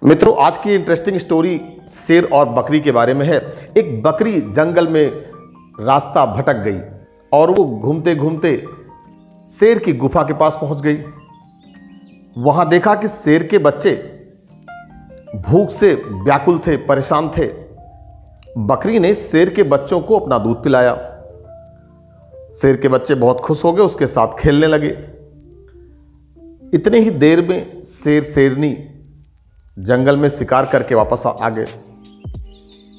मित्रों, आज की इंटरेस्टिंग स्टोरी शेर और बकरी के बारे में है। एक बकरी जंगल में रास्ता भटक गई और वो घूमते घूमते शेर की गुफा के पास पहुंच गई। वहां देखा कि शेर के बच्चे भूख से व्याकुल थे, परेशान थे। बकरी ने शेर के बच्चों को अपना दूध पिलाया। शेर के बच्चे बहुत खुश हो गए, उसके साथ खेलने लगे। इतने ही देर में शेर शेरनी जंगल में शिकार करके वापस आ गए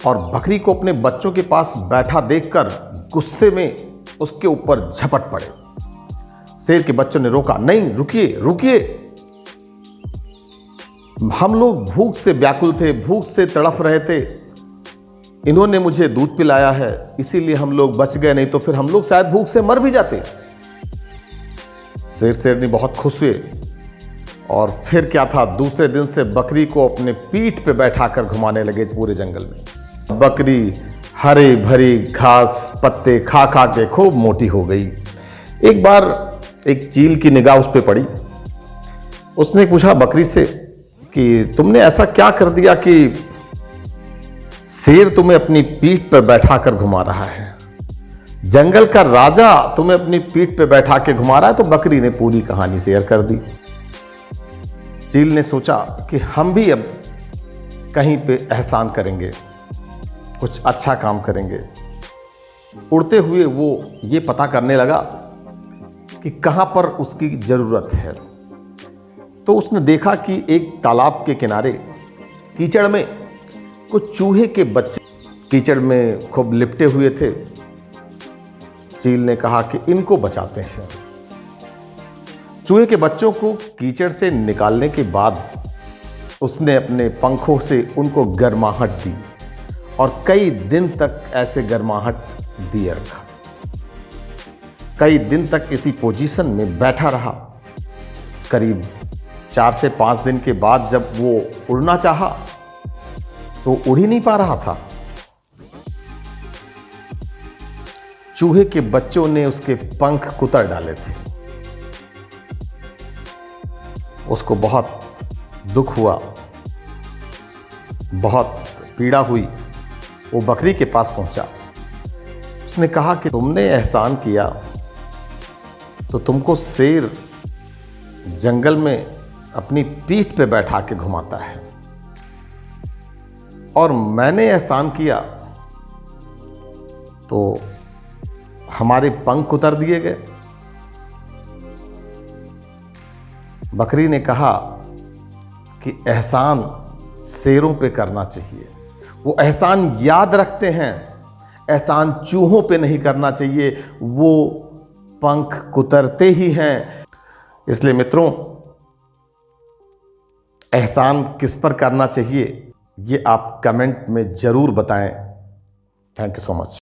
और बकरी को अपने बच्चों के पास बैठा देखकर गुस्से में उसके ऊपर झपट पड़े। शेर के बच्चों ने रोका, नहीं, रुकिए रुकिए, हम लोग भूख से व्याकुल थे, भूख से तड़फ रहे थे। इन्होंने मुझे दूध पिलाया है, इसीलिए हम लोग बच गए, नहीं तो फिर हम लोग शायद भूख से मर भी जाते। शेर शेरनी बहुत खुश हुए और फिर क्या था, दूसरे दिन से बकरी को अपने पीठ पे बैठाकर घुमाने लगे पूरे जंगल में। बकरी हरे भरी घास पत्ते खा खा के खूब मोटी हो गई। एक बार एक चील की निगाह उस पर पड़ी। उसने पूछा बकरी से कि तुमने ऐसा क्या कर दिया कि शेर तुम्हें अपनी पीठ पर बैठाकर घुमा रहा है, जंगल का राजा तुम्हें अपनी पीठ पर बैठा के घुमा रहा है। तो बकरी ने पूरी कहानी शेयर कर दी। चील ने सोचा कि हम भी अब कहीं पे एहसान करेंगे, कुछ अच्छा काम करेंगे। उड़ते हुए वो ये पता करने लगा कि कहां पर उसकी जरूरत है। तो उसने देखा कि एक तालाब के किनारे कीचड़ में कुछ चूहे के बच्चे कीचड़ में खूब लिपटे हुए थे। चील ने कहा कि इनको बचाते हैं। चूहे के बच्चों को कीचड़ से निकालने के बाद उसने अपने पंखों से उनको गर्माहट दी और कई दिन तक ऐसे गर्माहट दिए रखा। कई दिन तक इसी पोजीशन में बैठा रहा। करीब 4 से 5 दिन के बाद जब वो उड़ना चाहा तो उड़ ही नहीं पा रहा था। चूहे के बच्चों ने उसके पंख कुतर डाले थे। उसको बहुत दुख हुआ, बहुत पीड़ा हुई। वो बकरी के पास पहुंचा। उसने कहा कि तुमने एहसान किया तो तुमको शेर जंगल में अपनी पीठ पे बैठा के घुमाता है और मैंने एहसान किया तो हमारे पंख उतर दिए गए। बकरी ने कहा कि एहसान शेरों पे करना चाहिए, वो एहसान याद रखते हैं, एहसान चूहों पे नहीं करना चाहिए, वो पंख कुतरते ही हैं। इसलिए मित्रों, एहसान किस पर करना चाहिए ये आप कमेंट में जरूर बताएं। Thank you so much.